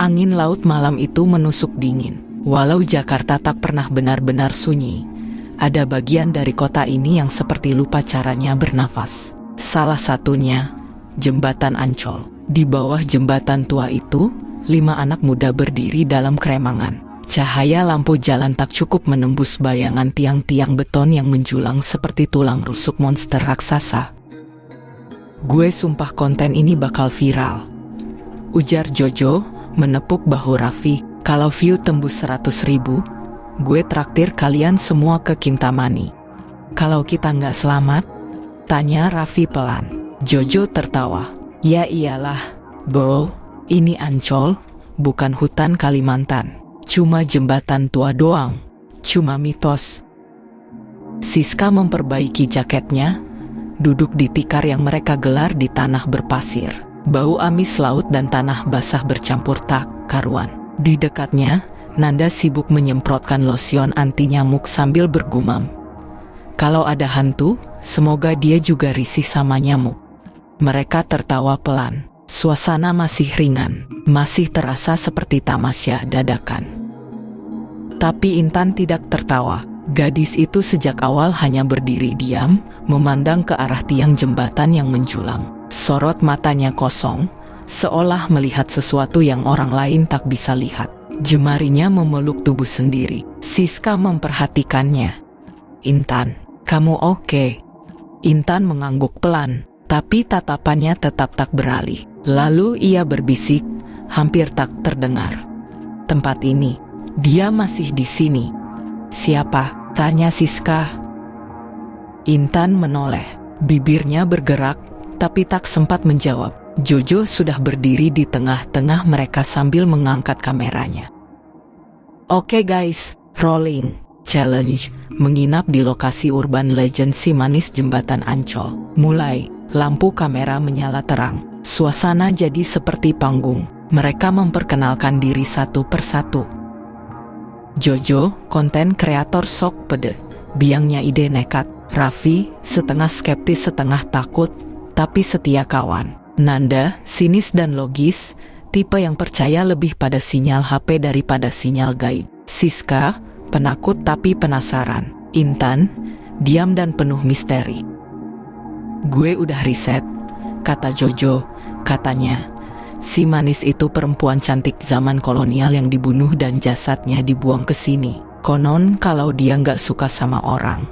Angin laut malam itu menusuk dingin. Walau Jakarta tak pernah benar-benar sunyi, ada bagian dari kota ini yang seperti lupa caranya bernafas. Salah satunya, Jembatan Ancol. Di bawah jembatan tua itu, 5 anak muda berdiri dalam keremangan. Cahaya lampu jalan tak cukup menembus bayangan tiang-tiang beton yang menjulang seperti tulang rusuk monster raksasa. Gue sumpah konten ini bakal viral, ujar Jojo, menepuk bahu Raffi. Kalau view tembus 100.000, gue traktir kalian semua ke Kintamani. Kalau kita nggak selamat? Tanya Raffi pelan. Jojo tertawa. Ya iyalah, Bo, ini Ancol, bukan hutan Kalimantan. Cuma jembatan tua doang, cuma mitos. Siska memperbaiki jaketnya, duduk di tikar yang mereka gelar di tanah berpasir. Bau amis laut dan tanah basah bercampur tak karuan. Di dekatnya, Nanda sibuk menyemprotkan lotion anti nyamuk sambil bergumam. Kalau ada hantu, semoga dia juga risih sama nyamuk. Mereka tertawa pelan. Suasana masih ringan, masih terasa seperti tamasya dadakan. Tapi Intan tidak tertawa. Gadis itu sejak awal hanya berdiri diam, memandang ke arah tiang jembatan yang menjulang. Sorot matanya kosong, seolah melihat sesuatu yang orang lain tak bisa lihat. Jemarinya memeluk tubuh sendiri. Siska memperhatikannya. Intan, kamu oke? Intan mengangguk pelan, tapi tatapannya tetap tak beralih. Lalu ia berbisik, hampir tak terdengar. Tempat ini, dia masih di sini. Siapa? Tanya Siska. Intan menoleh, bibirnya bergerak, tapi tak sempat menjawab. Jojo sudah berdiri di tengah-tengah mereka sambil mengangkat kameranya. Oke guys, rolling. Challenge, menginap di lokasi urban legend si manis Jembatan Ancol. Mulai, lampu kamera menyala terang. Suasana jadi seperti panggung. Mereka memperkenalkan diri satu persatu. Jojo, konten kreator sok pede. Biangnya ide nekat. Raffi, setengah skeptis setengah takut, tapi setia kawan. Nanda, sinis dan logis, tipe yang percaya lebih pada sinyal HP daripada sinyal gaib. Siska, penakut tapi penasaran. Intan, diam dan penuh misteri. Gue udah riset, kata Jojo. Katanya, si manis itu perempuan cantik zaman kolonial yang dibunuh dan jasadnya dibuang ke sini. Konon kalau dia nggak suka sama orang,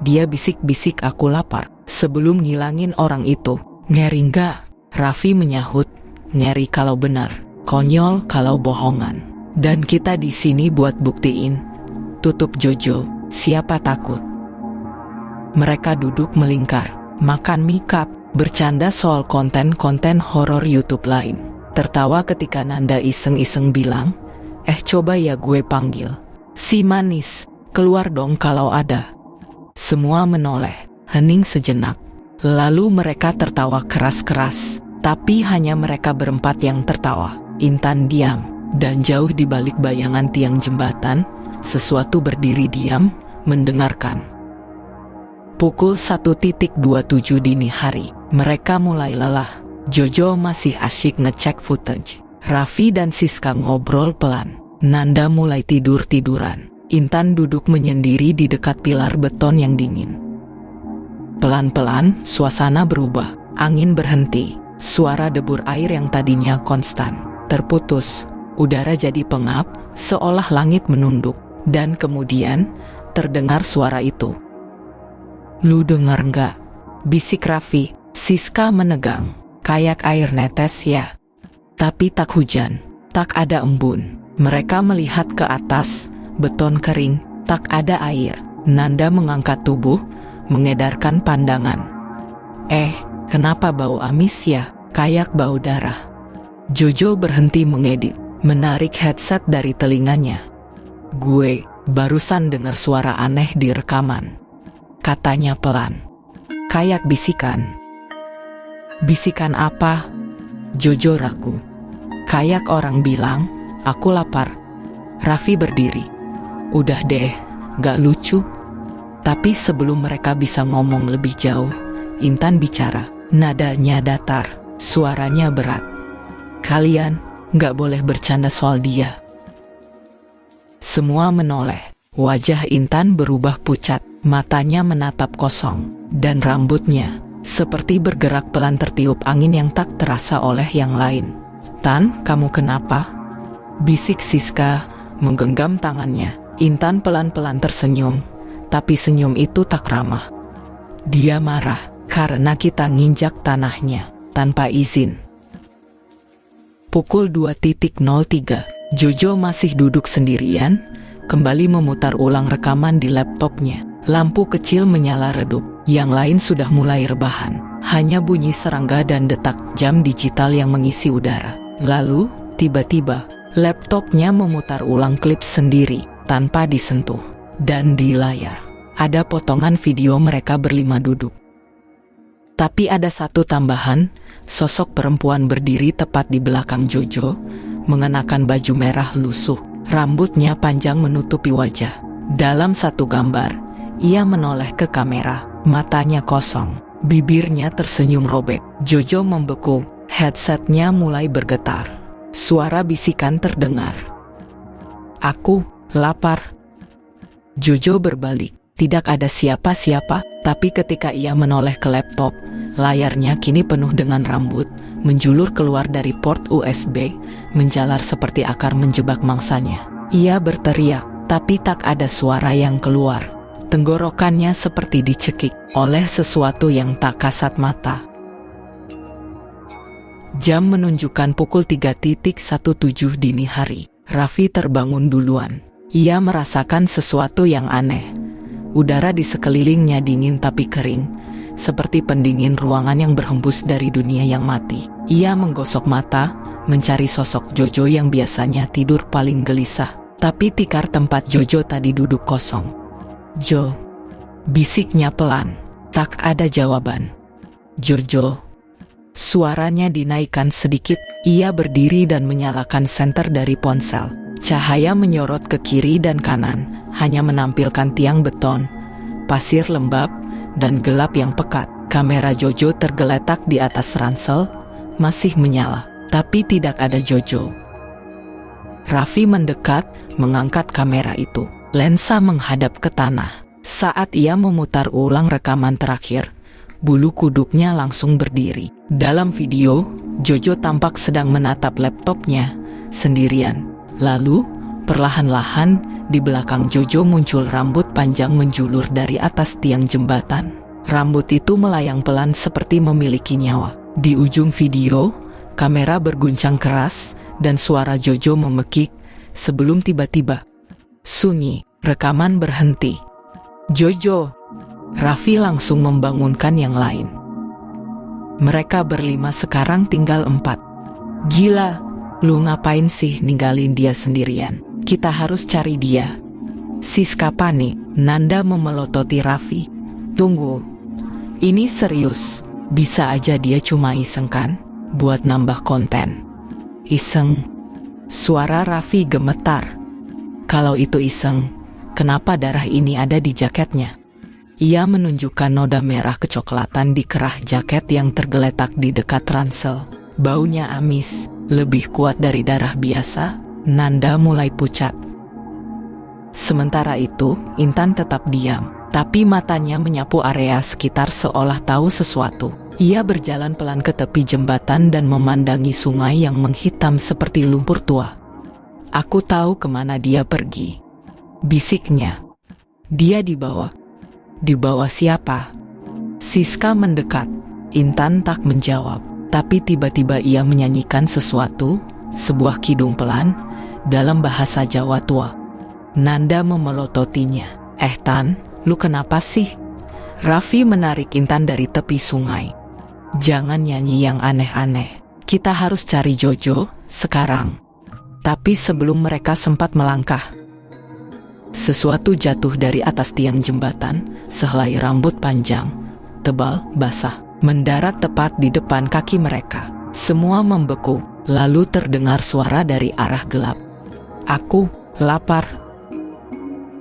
dia bisik-bisik aku lapar sebelum ngilangin orang itu. Ngeri nggak? Raffi menyahut, ngeri kalau benar, konyol kalau bohongan. Dan kita di sini buat buktiin. Tutup Jojo, siapa takut? Mereka duduk melingkar, makan mie cup, bercanda soal konten-konten horor YouTube lain. Tertawa ketika Nanda iseng-iseng bilang, coba ya gue panggil. Si manis, keluar dong kalau ada. Semua menoleh, hening sejenak. Lalu mereka tertawa keras-keras, tapi hanya mereka berempat yang tertawa. Intan diam, dan jauh di balik bayangan tiang jembatan, sesuatu berdiri diam, mendengarkan. Pukul 1.27 dini hari, mereka mulai lelah. Jojo masih asyik ngecek footage. Raffi dan Siska ngobrol pelan. Nanda mulai tidur-tiduran. Intan duduk menyendiri di dekat pilar beton yang dingin. Pelan-pelan, suasana berubah. Angin berhenti. Suara debur air yang tadinya konstan terputus. Udara jadi pengap, seolah langit menunduk. Dan kemudian, terdengar suara itu. Lu dengar nggak? Bisik Raffi. Siska menegang. Kayak air netes ya. Tapi tak hujan, tak ada embun. Mereka melihat ke atas, beton kering, tak ada air. Nanda mengangkat tubuh, mengedarkan pandangan. Kenapa bau amis ya? Kayak bau darah. Jojo berhenti mengedit, menarik headset dari telinganya. Gue barusan dengar suara aneh di rekaman. Katanya pelan. Kayak bisikan. Bisikan apa? Jojo ragu. Kayak orang bilang, aku lapar. Raffi berdiri. Udah deh, gak lucu. Tapi sebelum mereka bisa ngomong lebih jauh, Intan bicara. Nadanya datar, suaranya berat. Kalian nggak boleh bercanda soal dia. Semua menoleh. Wajah Intan berubah pucat, matanya menatap kosong, dan rambutnya seperti bergerak pelan tertiup angin yang tak terasa oleh yang lain. "Tan, kamu kenapa?" bisik Siska menggenggam tangannya. Intan pelan-pelan tersenyum, tapi senyum itu tak ramah. Dia marah karena kita nginjak tanahnya tanpa izin. Pukul 2.03, Jojo masih duduk sendirian, kembali memutar ulang rekaman di laptopnya. Lampu kecil menyala redup, yang lain sudah mulai rebahan. Hanya bunyi serangga dan detak jam digital yang mengisi udara. Lalu, tiba-tiba, laptopnya memutar ulang klip sendiri, tanpa disentuh. Dan di layar, ada potongan video mereka berlima duduk. Tapi ada satu tambahan, sosok perempuan berdiri tepat di belakang Jojo, mengenakan baju merah lusuh. Rambutnya panjang menutupi wajah. Dalam satu gambar, ia menoleh ke kamera, matanya kosong, bibirnya tersenyum robek. Jojo membeku, headsetnya mulai bergetar. Suara bisikan terdengar. "Aku lapar." Jojo berbalik, tidak ada siapa-siapa, tapi ketika ia menoleh ke laptop, layarnya kini penuh dengan rambut, menjulur keluar dari port USB, menjalar seperti akar menjebak mangsanya. Ia berteriak, tapi tak ada suara yang keluar. Tenggorokannya seperti dicekik oleh sesuatu yang tak kasat mata. Jam menunjukkan pukul 3.17 dini hari. Raffi terbangun duluan. Ia merasakan sesuatu yang aneh. Udara di sekelilingnya dingin tapi kering, seperti pendingin ruangan yang berhembus dari dunia yang mati. Ia menggosok mata, mencari sosok Jojo yang biasanya tidur paling gelisah. Tapi tikar tempat Jojo tadi duduk kosong. "Jo," bisiknya pelan. Tak ada jawaban. "Jojo." Suaranya dinaikkan sedikit. Ia berdiri dan menyalakan senter dari ponsel. Cahaya menyorot ke kiri dan kanan, hanya menampilkan tiang beton, pasir lembab, dan gelap yang pekat. Kamera Jojo tergeletak di atas ransel, masih menyala, tapi tidak ada Jojo. Raffi mendekat, mengangkat kamera itu. Lensa menghadap ke tanah. Saat ia memutar ulang rekaman terakhir, bulu kuduknya langsung berdiri. Dalam video, Jojo tampak sedang menatap laptopnya sendirian. Lalu, perlahan-lahan, di belakang Jojo muncul rambut panjang menjulur dari atas tiang jembatan. Rambut itu melayang pelan seperti memiliki nyawa. Di ujung video, kamera berguncang keras, dan suara Jojo memekik, sebelum tiba-tiba sunyi, rekaman berhenti. "Jojo!" Raffi langsung membangunkan yang lain. Mereka berlima sekarang tinggal 4. "Gila, lu ngapain sih ninggalin dia sendirian? Kita harus cari dia." Siska panik. Nanda memelototi Raffi. "Tunggu, ini serius. Bisa aja dia cuma iseng kan? Buat nambah konten." "Iseng?" Suara Raffi gemetar. "Kalau itu iseng, kenapa darah ini ada di jaketnya?" Ia menunjukkan noda merah kecoklatan di kerah jaket yang tergeletak di dekat ransel. Baunya amis, lebih kuat dari darah biasa. Nanda mulai pucat. Sementara itu, Intan tetap diam, tapi matanya menyapu area sekitar seolah tahu sesuatu. Ia berjalan pelan ke tepi jembatan dan memandangi sungai yang menghitam seperti lumpur tua. "Aku tahu kemana dia pergi," bisiknya. "Dia dibawa." "Dibawa siapa?" Siska mendekat. Intan tak menjawab, tapi tiba-tiba ia menyanyikan sesuatu, sebuah kidung pelan, dalam bahasa Jawa tua. Nanda memelototinya. Tan, lu kenapa sih?" Raffi menarik Intan dari tepi sungai. "Jangan nyanyi yang aneh-aneh. Kita harus cari Jojo, sekarang." Tapi sebelum mereka sempat melangkah, sesuatu jatuh dari atas tiang jembatan, sehelai rambut panjang, tebal, basah, mendarat tepat di depan kaki mereka. Semua membeku, lalu terdengar suara dari arah gelap. "Aku lapar."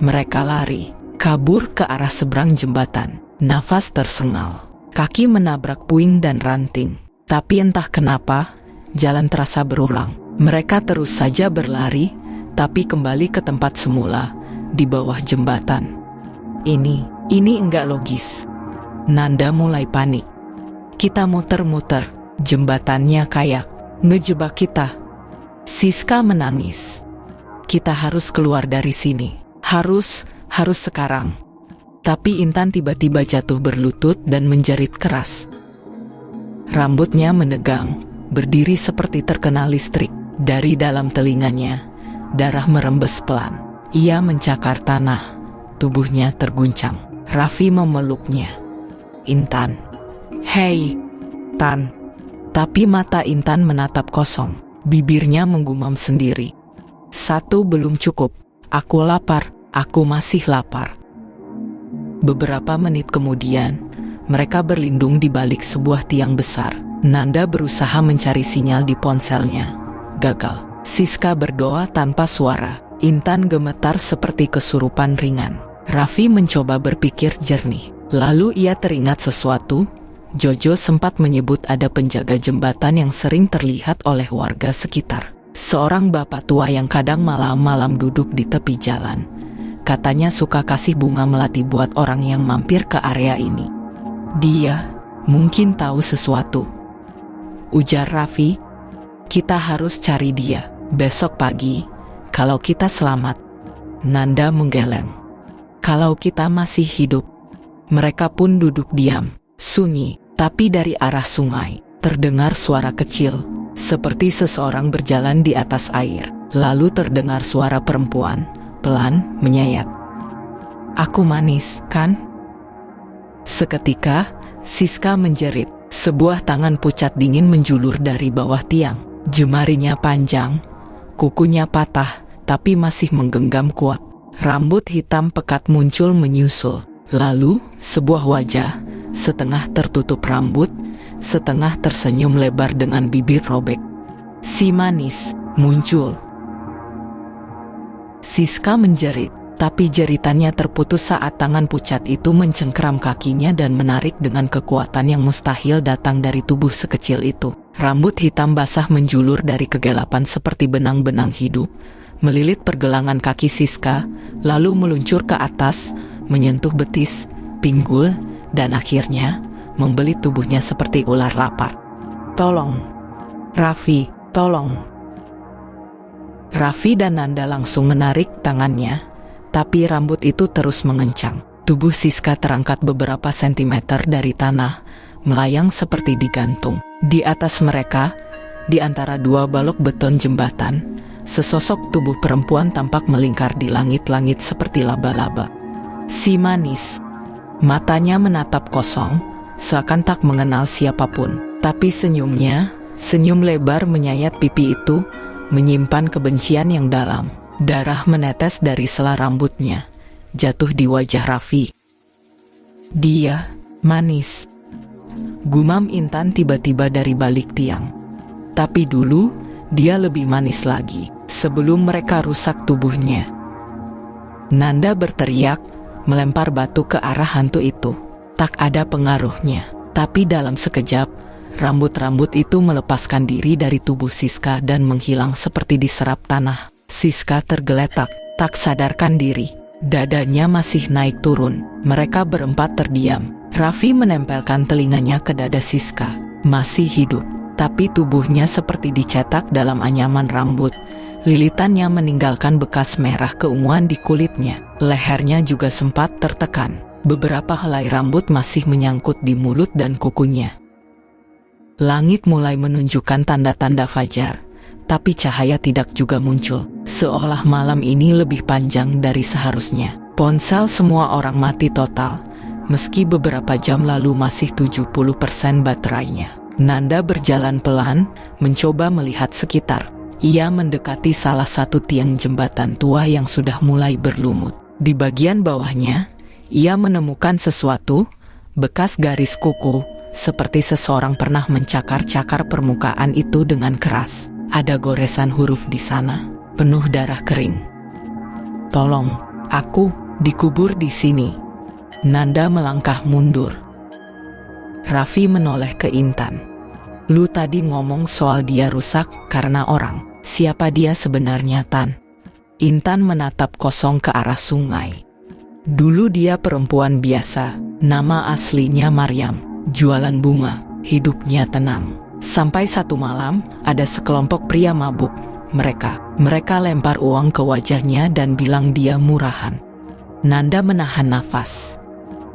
Mereka lari, kabur ke arah seberang jembatan. Nafas tersengal, kaki menabrak puing dan ranting. Tapi entah kenapa, jalan terasa berulang. Mereka terus saja berlari, tapi kembali ke tempat semula, di bawah jembatan. Ini enggak logis. Nanda mulai panik. Kita muter-muter, jembatannya kayak ngejebak kita. Siska menangis. Kita harus keluar dari sini. Harus sekarang. Tapi Intan tiba-tiba jatuh berlutut dan menjerit keras. Rambutnya menegang, berdiri seperti terkena listrik. Dari dalam telinganya, darah merembes pelan. Ia mencakar tanah, tubuhnya terguncang. Raffi memeluknya. Intan. Hei, Tan. Tapi mata Intan menatap kosong. Bibirnya menggumam sendiri. Satu belum cukup. Aku lapar. Aku masih lapar. Beberapa menit kemudian, mereka berlindung di balik sebuah tiang besar. Nanda berusaha mencari sinyal di ponselnya. Gagal. Siska berdoa tanpa suara. Intan gemetar seperti kesurupan ringan. Raffi mencoba berpikir jernih. Lalu ia teringat sesuatu. Jojo sempat menyebut ada penjaga jembatan yang sering terlihat oleh warga sekitar. Seorang bapak tua yang kadang malam-malam duduk di tepi jalan. Katanya suka kasih bunga melati buat orang yang mampir ke area ini. Dia mungkin tahu sesuatu. Ujar Raffi. Kita harus cari dia. Besok pagi, kalau kita selamat. Nanda menggeleng. Kalau kita masih hidup. Mereka pun duduk diam, sunyi. Tapi dari arah sungai, terdengar suara kecil, seperti seseorang berjalan di atas air. Lalu terdengar suara perempuan, pelan, menyayat. Aku manis, kan? Seketika, Siska menjerit. Sebuah tangan pucat dingin menjulur dari bawah tiang. Jemarinya panjang, kukunya patah, tapi masih menggenggam kuat. Rambut hitam pekat muncul menyusul. Lalu, sebuah wajah, setengah tertutup rambut, setengah tersenyum lebar dengan bibir robek. Si manis, muncul. Siska menjerit, tapi jeritannya terputus saat tangan pucat itu mencengkeram kakinya dan menarik dengan kekuatan yang mustahil datang dari tubuh sekecil itu. Rambut hitam basah menjulur dari kegelapan seperti benang-benang hidup, melilit pergelangan kaki Siska, lalu meluncur ke atas, menyentuh betis, pinggul, dan akhirnya membelit tubuhnya seperti ular lapar. Tolong, Raffi, tolong. Raffi dan Nanda langsung menarik tangannya, tapi rambut itu terus mengencang. Tubuh Siska terangkat beberapa sentimeter dari tanah, melayang seperti digantung. Di atas mereka, di antara dua balok beton jembatan, sesosok tubuh perempuan tampak melingkar di langit-langit seperti laba-laba. Si manis. Matanya menatap kosong, seakan tak mengenal siapapun. Tapi senyumnya, senyum lebar menyayat pipi itu, menyimpan kebencian yang dalam. Darah menetes dari sela rambutnya, jatuh di wajah Raffi. Dia, manis. Gumam Intan tiba-tiba dari balik tiang. Tapi dulu, dia lebih manis lagi, sebelum mereka rusak tubuhnya. Nanda berteriak, melempar batu ke arah hantu itu. Tak ada pengaruhnya, tapi dalam sekejap, rambut-rambut itu melepaskan diri dari tubuh Siska dan menghilang seperti diserap tanah. Siska tergeletak, tak sadarkan diri. Dadanya masih naik turun. Mereka berempat terdiam. Raffi menempelkan telinganya ke dada Siska. Masih hidup, tapi tubuhnya seperti dicetak dalam anyaman rambut. Lilitannya meninggalkan bekas merah keunguan di kulitnya. Lehernya juga sempat tertekan. Beberapa helai rambut masih menyangkut di mulut dan kukunya. Langit mulai menunjukkan tanda-tanda fajar, tapi cahaya tidak juga muncul. Seolah malam ini lebih panjang dari seharusnya. Ponsel semua orang mati total, meski beberapa jam lalu masih 70% baterainya. Nanda berjalan pelan, mencoba melihat sekitar. Ia mendekati salah satu tiang jembatan tua yang sudah mulai berlumut. Di bagian bawahnya, ia menemukan sesuatu, bekas garis kuku, seperti seseorang pernah mencakar-cakar permukaan itu dengan keras. Ada goresan huruf di sana, penuh darah kering. Tolong, aku dikubur di sini. Nanda melangkah mundur. Raffi menoleh ke Intan. Lu tadi ngomong soal dia rusak karena orang. Siapa dia sebenarnya, Tan? Intan menatap kosong ke arah sungai. Dulu dia perempuan biasa, nama aslinya Maryam, jualan bunga, hidupnya tenang. Sampai satu malam, ada sekelompok pria mabuk. Mereka lempar uang ke wajahnya dan bilang dia murahan. Nanda menahan nafas.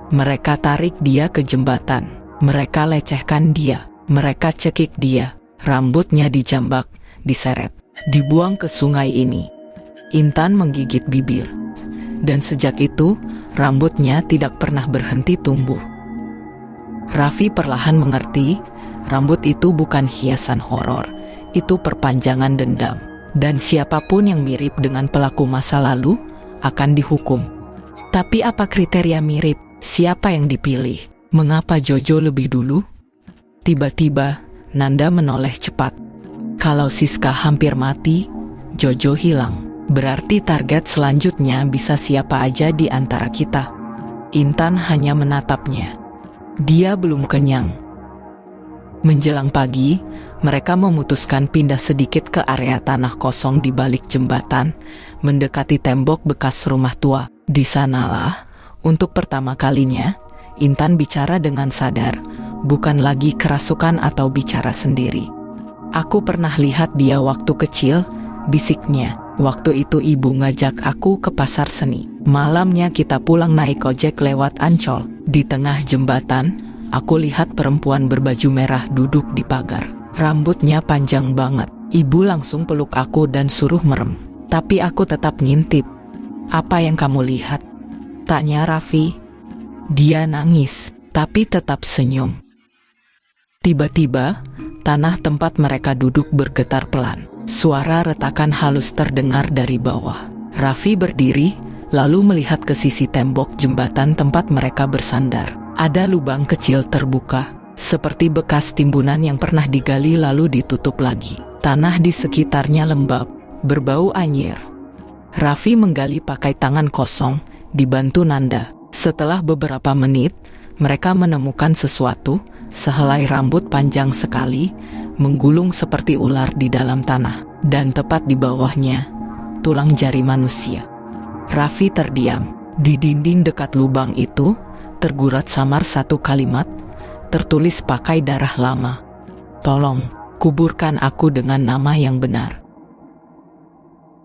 Mereka tarik dia ke jembatan. Mereka lecehkan dia. Mereka cekik dia. Rambutnya dijambak, diseret, dibuang ke sungai ini. Intan menggigit bibir. Dan sejak itu, rambutnya tidak pernah berhenti tumbuh. Raffi perlahan mengerti, rambut itu bukan hiasan horor, itu perpanjangan dendam. Dan siapapun yang mirip dengan pelaku masa lalu akan dihukum. Tapi apa kriteria mirip? Siapa yang dipilih? Mengapa Jojo lebih dulu? Tiba-tiba, Nanda menoleh cepat. Kalau Siska hampir mati, Jojo hilang. Berarti target selanjutnya bisa siapa aja di antara kita. Intan hanya menatapnya. Dia belum kenyang. Menjelang pagi, mereka memutuskan pindah sedikit ke area tanah kosong di balik jembatan, mendekati tembok bekas rumah tua. Di sanalah, untuk pertama kalinya, Intan bicara dengan sadar, bukan lagi kerasukan atau bicara sendiri. Aku pernah lihat dia waktu kecil, bisiknya. Waktu itu ibu ngajak aku ke pasar seni. Malamnya kita pulang naik ojek lewat Ancol. Di tengah jembatan, aku lihat perempuan berbaju merah duduk di pagar. Rambutnya panjang banget. Ibu langsung peluk aku dan suruh merem. Tapi aku tetap ngintip. Apa yang kamu lihat? Tanya Raffi. Dia nangis, tapi tetap senyum. Tiba-tiba, tanah tempat mereka duduk bergetar pelan. Suara retakan halus terdengar dari bawah. Raffi berdiri, lalu melihat ke sisi tembok jembatan tempat mereka bersandar. Ada lubang kecil terbuka, seperti bekas timbunan yang pernah digali lalu ditutup lagi. Tanah di sekitarnya lembab, berbau anyir. Raffi menggali pakai tangan kosong, dibantu Nanda. Setelah beberapa menit, mereka menemukan sesuatu, sehelai rambut panjang sekali, menggulung seperti ular di dalam tanah, dan tepat di bawahnya, tulang jari manusia. Raffi terdiam. Di dinding dekat lubang itu, tergurat samar satu kalimat, tertulis pakai darah lama. Tolong, kuburkan aku dengan nama yang benar.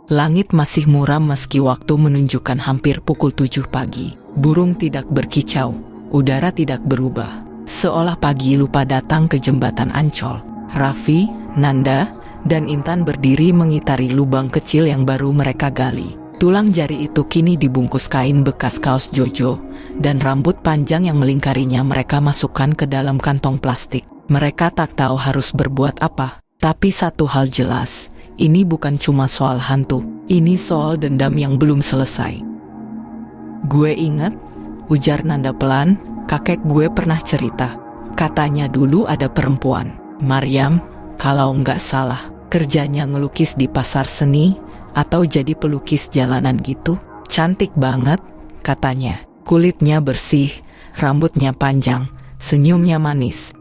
Langit masih muram meski waktu menunjukkan hampir pukul 7 pagi. Burung tidak berkicau, udara tidak berubah. Seolah pagi lupa datang ke jembatan Ancol. Raffi, Nanda, dan Intan berdiri mengitari lubang kecil yang baru mereka gali. Tulang jari itu kini dibungkus kain bekas kaos Jojo, dan rambut panjang yang melingkarinya mereka masukkan ke dalam kantong plastik. Mereka tak tahu harus berbuat apa. Tapi satu hal jelas, ini bukan cuma soal hantu, ini soal dendam yang belum selesai. Gue ingat, ujar Nanda pelan, kakek gue pernah cerita. Katanya dulu ada perempuan, Maryam, kalau nggak salah, kerjanya ngelukis di pasar seni, atau jadi pelukis jalanan gitu. Cantik banget, katanya. Kulitnya bersih, rambutnya panjang, senyumnya manis.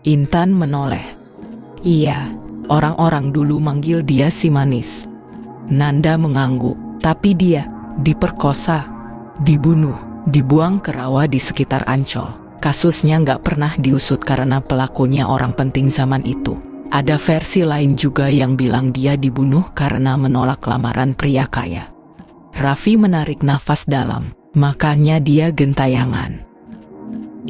Intan menoleh. Iya, orang-orang dulu manggil dia si manis. Nanda mengangguk, tapi dia diperkosa, dibunuh, dibuang ke rawa di sekitar Ancol. Kasusnya nggak pernah diusut karena pelakunya orang penting zaman itu. Ada versi lain juga yang bilang dia dibunuh karena menolak lamaran pria kaya. Raffi menarik nafas dalam, makanya dia gentayangan.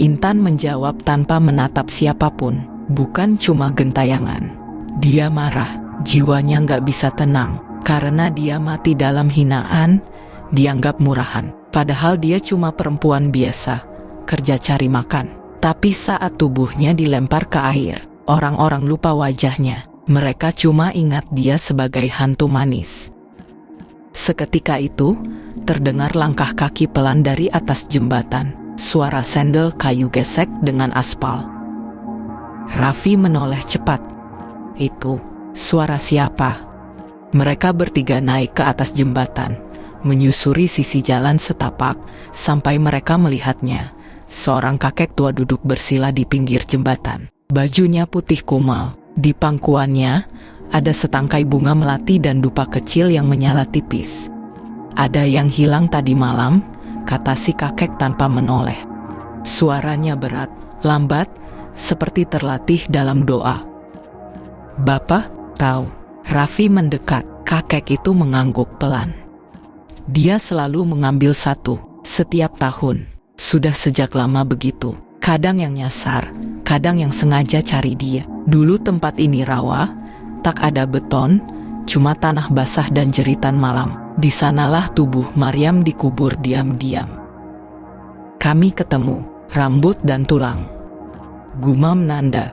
Intan menjawab tanpa menatap siapapun, bukan cuma gentayangan. Dia marah, jiwanya nggak bisa tenang, karena dia mati dalam hinaan, dianggap murahan. Padahal dia cuma perempuan biasa, kerja cari makan. Tapi saat tubuhnya dilempar ke air, orang-orang lupa wajahnya. Mereka cuma ingat dia sebagai hantu manis. Seketika itu, terdengar langkah kaki pelan dari atas jembatan. Suara sendal kayu gesek dengan aspal. Raffi menoleh cepat. Itu, suara siapa? Mereka bertiga naik ke atas jembatan, menyusuri sisi jalan setapak, sampai mereka melihatnya. Seorang kakek tua duduk bersila di pinggir jembatan. Bajunya putih kumal. Di pangkuannya, ada setangkai bunga melati dan dupa kecil yang menyala tipis. "Ada yang hilang tadi malam," kata si kakek tanpa menoleh. Suaranya berat, lambat, seperti terlatih dalam doa. "Bapak tahu." Raffi mendekat. Kakek itu mengangguk pelan. "Dia selalu mengambil satu, setiap tahun. Sudah sejak lama begitu. Kadang yang nyasar, kadang yang sengaja cari dia. Dulu tempat ini rawa, tak ada beton, cuma tanah basah dan jeritan malam. Di sanalah tubuh Maryam dikubur diam-diam. Kami ketemu, rambut dan tulang," gumam Nanda.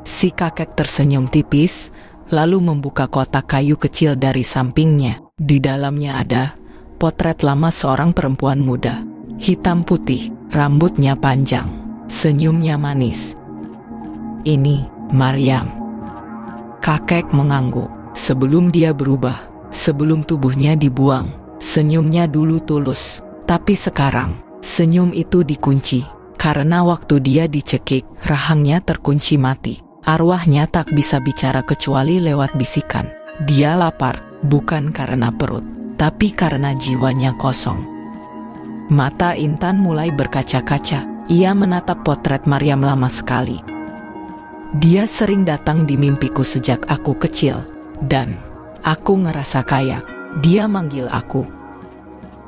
Si kakek tersenyum tipis, lalu membuka kotak kayu kecil dari sampingnya. Di dalamnya ada potret lama seorang perempuan muda, hitam putih, rambutnya panjang, senyumnya manis. "Ini Maryam." Kakek mengangguk. Sebelum dia berubah, sebelum tubuhnya dibuang, senyumnya dulu tulus. Tapi sekarang, senyum itu dikunci. Karena waktu dia dicekik, rahangnya terkunci mati. Arwahnya tak bisa bicara kecuali lewat bisikan. Dia lapar, bukan karena perut, tapi karena jiwanya kosong. Mata Intan mulai berkaca-kaca. Ia menatap potret Maryam lama sekali. "Dia sering datang di mimpiku sejak aku kecil, dan aku ngerasa kaya. Dia manggil aku.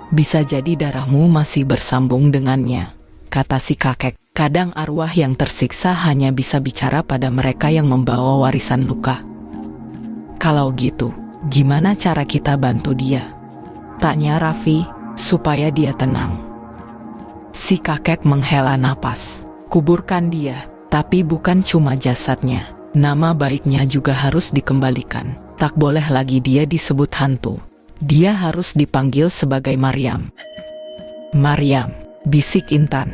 Bisa jadi darahmu masih bersambung dengannya," kata si kakek. "Kadang arwah yang tersiksa hanya bisa bicara pada mereka yang membawa warisan luka." "Kalau gitu, gimana cara kita bantu dia?" tanya Raffi, supaya dia tenang. Si kakek menghela napas. "Kuburkan dia, tapi bukan cuma jasadnya. Nama baiknya juga harus dikembalikan. Tak boleh lagi dia disebut hantu. Dia harus dipanggil sebagai Maryam." "Maryam," bisik Intan.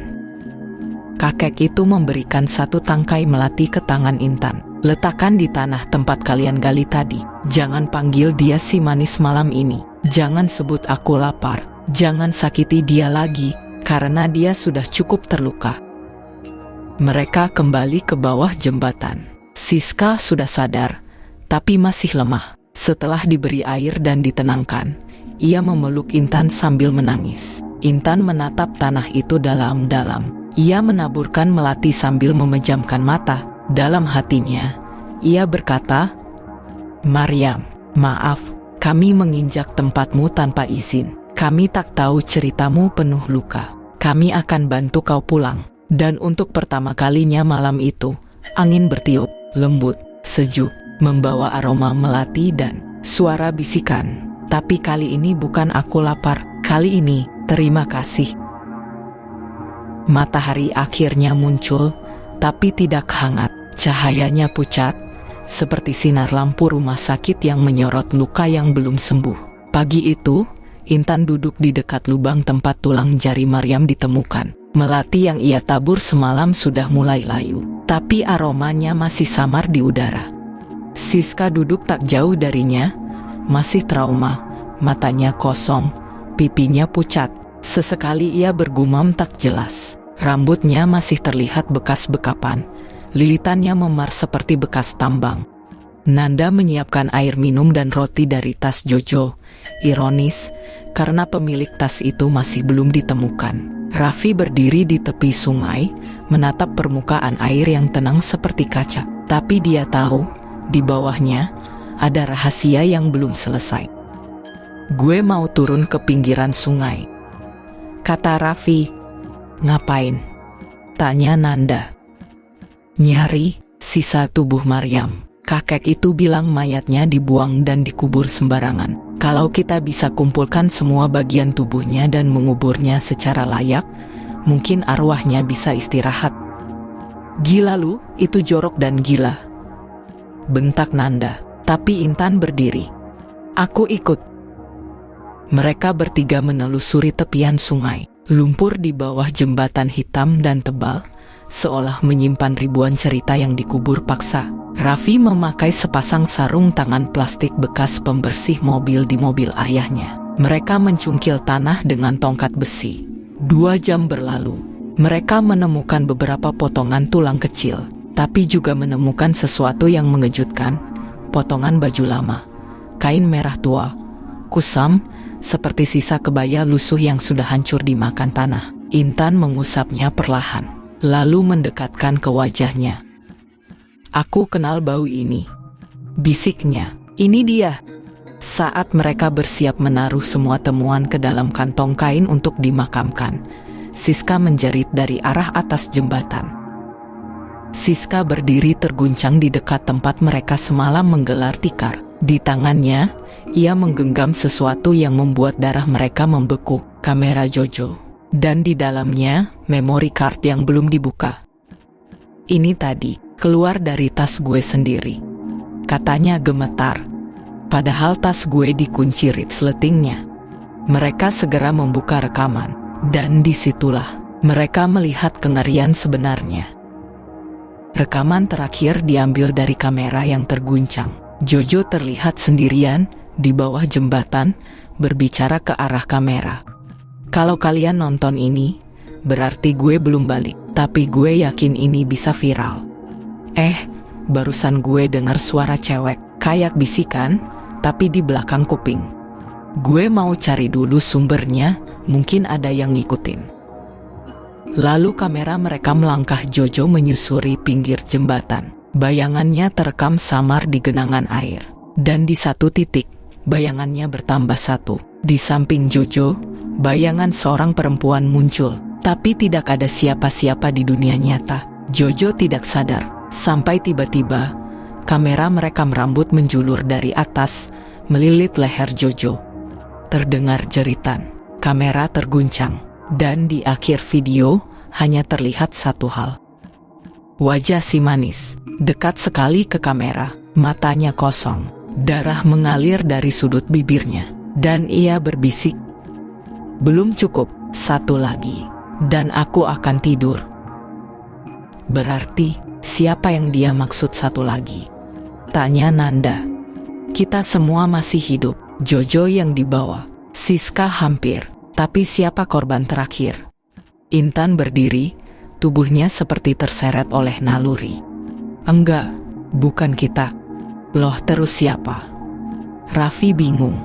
Kakek itu memberikan satu tangkai melati ke tangan Intan. "Letakkan di tanah tempat kalian gali tadi. Jangan panggil dia si manis malam ini. Jangan sebut aku lapar. Jangan sakiti dia lagi, karena dia sudah cukup terluka." Mereka kembali ke bawah jembatan. Siska sudah sadar, tapi masih lemah. Setelah diberi air dan ditenangkan, ia memeluk Intan sambil menangis. Intan menatap tanah itu dalam-dalam. Ia menaburkan melati sambil memejamkan mata. Dalam hatinya, ia berkata, "Maryam, maaf, kami menginjak tempatmu tanpa izin. Kami tak tahu ceritamu penuh luka. Kami akan bantu kau pulang." Dan untuk pertama kalinya malam itu, angin bertiup, lembut, sejuk, membawa aroma melati dan suara bisikan. "Tapi kali ini bukan aku lapar, kali ini terima kasih." Matahari akhirnya muncul, tapi tidak hangat. Cahayanya pucat, seperti sinar lampu rumah sakit yang menyorot luka yang belum sembuh. Pagi itu, Intan duduk di dekat lubang tempat tulang jari Maryam ditemukan. Melati yang ia tabur semalam sudah mulai layu, tapi aromanya masih samar di udara. Siska duduk tak jauh darinya, masih trauma, matanya kosong, pipinya pucat. Sesekali ia bergumam tak jelas. Rambutnya masih terlihat bekas bekapan, lilitannya memar seperti bekas tambang. Nanda menyiapkan air minum dan roti dari tas Jojo. Ironis, karena pemilik tas itu masih belum ditemukan. Raffi berdiri di tepi sungai, menatap permukaan air yang tenang seperti kaca. Tapi dia tahu, di bawahnya, ada rahasia yang belum selesai. "Gue mau turun ke pinggiran sungai," kata Raffi. "Ngapain?" tanya Nanda. "Nyari sisa tubuh Maryam. Kakek itu bilang mayatnya dibuang dan dikubur sembarangan. Kalau kita bisa kumpulkan semua bagian tubuhnya dan menguburnya secara layak, mungkin arwahnya bisa istirahat." "Gila lu, itu jorok dan gila," bentak Nanda. Tapi Intan berdiri. "Aku ikut." Mereka bertiga menelusuri tepian sungai. Lumpur di bawah jembatan hitam dan tebal, seolah menyimpan ribuan cerita yang dikubur paksa. Raffi memakai sepasang sarung tangan plastik bekas pembersih mobil di mobil ayahnya. Mereka mencungkil tanah dengan tongkat besi. 2 jam berlalu. Mereka menemukan beberapa potongan tulang kecil, tapi juga menemukan sesuatu yang mengejutkan. potongan baju lama, kain merah tua, kusam, seperti sisa kebaya lusuh yang sudah hancur dimakan tanah. Intan mengusapnya perlahan, lalu mendekatkan ke wajahnya. "Aku kenal bau ini," bisiknya. "Ini dia." Saat mereka bersiap menaruh semua temuan ke dalam kantong kain untuk dimakamkan, Siska menjerit dari arah atas jembatan. Siska berdiri terguncang di dekat tempat mereka semalam menggelar tikar. Di tangannya, ia menggenggam sesuatu yang membuat darah mereka membeku, kamera Jojo. Dan di dalamnya, memory card yang belum dibuka. "Ini tadi, keluar dari tas gue sendiri," katanya gemetar. Padahal tas gue dikunci resletingnya. Mereka segera membuka rekaman, dan disitulah mereka melihat kengerian sebenarnya. Rekaman terakhir diambil dari kamera yang terguncang. Jojo terlihat sendirian di bawah jembatan, berbicara ke arah kamera. "Kalau kalian nonton ini, berarti gue belum balik, tapi gue yakin ini bisa viral." Barusan gue dengar suara cewek, kayak bisikan, tapi di belakang kuping. Gue mau cari dulu sumbernya, mungkin ada yang ngikutin. Lalu kamera mereka melangkah. Jojo menyusuri pinggir jembatan. Bayangannya terekam samar di genangan air. Dan di satu titik, bayangannya bertambah satu. Di samping Jojo, bayangan seorang perempuan muncul. Tapi tidak ada siapa-siapa di dunia nyata. Jojo tidak sadar, sampai tiba-tiba, kamera merekam rambut menjulur dari atas, melilit leher Jojo. Terdengar jeritan, kamera terguncang, dan di akhir video, hanya terlihat satu hal. Wajah si manis, dekat sekali ke kamera, matanya kosong, darah mengalir dari sudut bibirnya, dan ia berbisik, "Belum cukup, satu lagi, dan aku akan tidur." "Berarti, siapa yang dia maksud satu lagi?" tanya Nanda. "Kita semua masih hidup." Jojo yang dibawa, Siska hampir, tapi siapa korban terakhir? Intan berdiri, tubuhnya seperti terseret oleh naluri. "Enggak, bukan kita." "Loh, terus siapa?" Raffi bingung.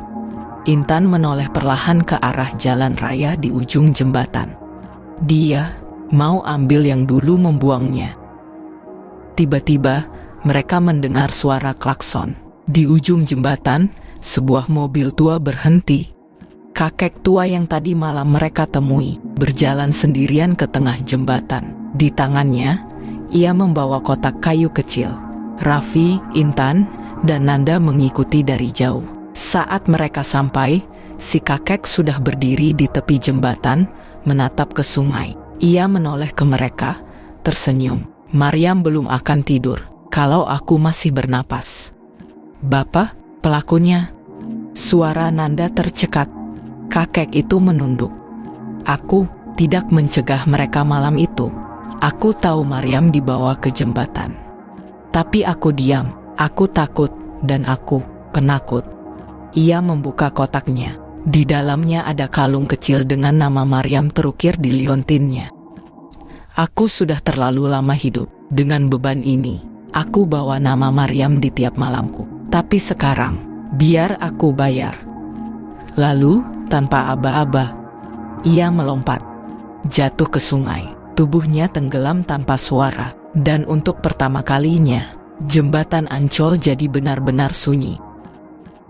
Intan menoleh perlahan ke arah jalan raya di ujung jembatan. Dia mau ambil yang dulu membuangnya. Tiba-tiba, mereka mendengar suara klakson. Di ujung jembatan, sebuah mobil tua berhenti. Kakek tua yang tadi malam mereka temui, berjalan sendirian ke tengah jembatan. Di tangannya, ia membawa kotak kayu kecil. Raffi, Intan, dan Nanda mengikuti dari jauh. Saat mereka sampai, si kakek sudah berdiri di tepi jembatan, menatap ke sungai. Ia menoleh ke mereka, tersenyum. "Maryam belum akan tidur, kalau aku masih bernapas." "Bapak, pelakunya?" Suara Nanda tercekat. Kakek itu menunduk. "Aku tidak mencegah mereka malam itu. Aku tahu Maryam dibawa ke jembatan. Tapi aku diam, aku takut, dan aku penakut." Ia membuka kotaknya. Di dalamnya ada kalung kecil dengan nama Maryam terukir di liontinnya. "Aku sudah terlalu lama hidup dengan beban ini. Aku bawa nama Maryam di tiap malamku. Tapi sekarang, biar aku bayar." Lalu, tanpa aba-aba, ia melompat, jatuh ke sungai. Tubuhnya tenggelam tanpa suara. Dan untuk pertama kalinya, jembatan Ancol jadi benar-benar sunyi.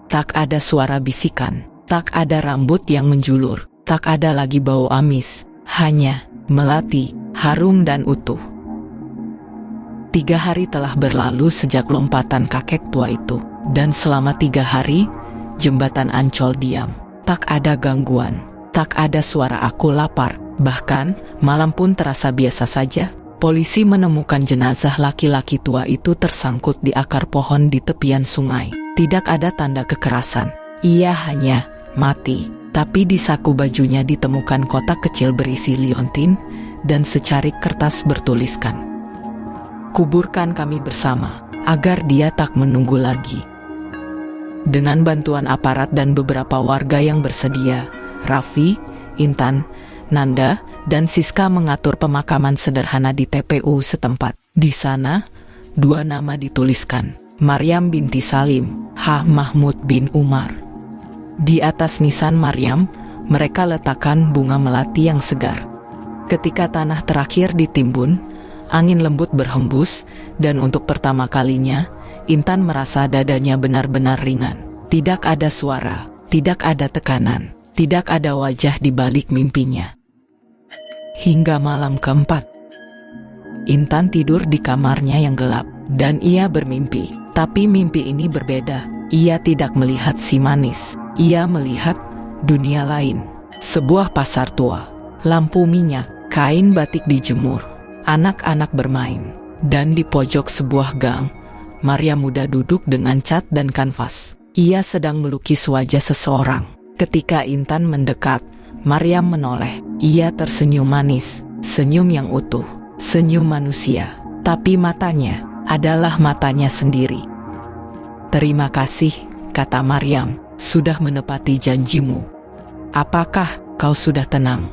Tak ada suara bisikan, tak ada rambut yang menjulur, tak ada lagi bau amis, hanya melati, harum dan utuh. 3 hari telah berlalu sejak lompatan kakek tua itu, dan selama 3 hari, jembatan Ancol diam. Tak ada gangguan, tak ada suara "aku lapar." Bahkan, malam pun terasa biasa saja. Polisi menemukan jenazah laki-laki tua itu tersangkut di akar pohon di tepian sungai. Tidak ada tanda kekerasan. Ia hanya mati. Tapi di saku bajunya ditemukan kotak kecil berisi liontin dan secarik kertas bertuliskan, "Kuburkan kami bersama, agar dia tak menunggu lagi." Dengan bantuan aparat dan beberapa warga yang bersedia, Raffi, Intan, Nanda, dan Siska mengatur pemakaman sederhana di TPU setempat. Di sana, 2 nama dituliskan, Maryam binti Salim, H. Mahmud bin Umar. Di atas nisan Maryam, mereka letakkan bunga melati yang segar. Ketika tanah terakhir ditimbun, angin lembut berhembus, dan untuk pertama kalinya, Intan merasa dadanya benar-benar ringan. Tidak ada suara, tidak ada tekanan, tidak ada wajah di balik mimpinya. Hingga malam keempat, Intan tidur di kamarnya yang gelap, dan ia bermimpi. Tapi mimpi ini berbeda. Ia tidak melihat si manis. Ia melihat dunia lain. Sebuah pasar tua, lampu minyak, kain batik dijemur, anak-anak bermain. Dan di pojok sebuah gang, Maria muda duduk dengan cat dan kanvas. Ia sedang melukis wajah seseorang. Ketika Intan mendekat, Maryam menoleh. Ia tersenyum manis, senyum yang utuh, senyum manusia. Tapi matanya adalah matanya sendiri. "Terima kasih," kata Maryam, "sudah menepati janjimu." "Apakah kau sudah tenang?"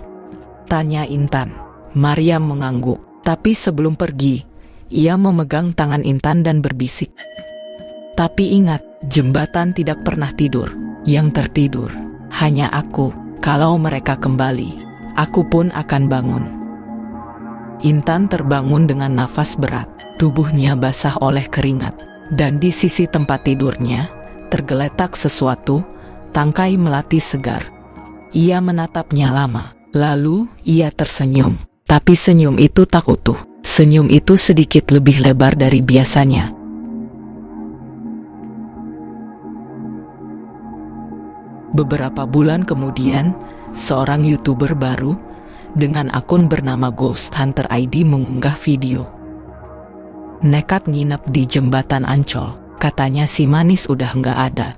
tanya Intan. Maryam mengangguk, tapi sebelum pergi, ia memegang tangan Intan dan berbisik, "Tapi ingat, jembatan tidak pernah tidur. Yang tertidur hanya aku. Kalau mereka kembali, aku pun akan bangun." Intan terbangun dengan nafas berat. Tubuhnya basah oleh keringat. Dan di sisi tempat tidurnya, tergeletak sesuatu, tangkai melati segar. Ia menatapnya lama. Lalu, ia tersenyum. Tapi senyum itu tak utuh. Senyum itu sedikit lebih lebar dari biasanya. Beberapa bulan kemudian, seorang YouTuber baru dengan akun bernama Ghost Hunter ID mengunggah video. "Nekat nginep di jembatan Ancol, katanya si manis udah nggak ada."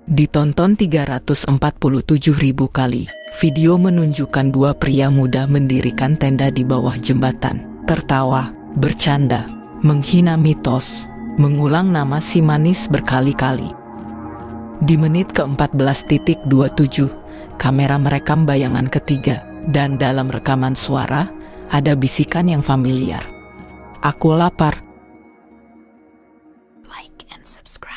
Ditonton 347.000 kali, video menunjukkan dua pria muda mendirikan tenda di bawah jembatan, tertawa, bercanda, menghina mitos, mengulang nama si manis berkali-kali. Di menit ke-14.27, kamera merekam bayangan ketiga, dan dalam rekaman suara, ada bisikan yang familiar. "Aku lapar." Like and subscribe.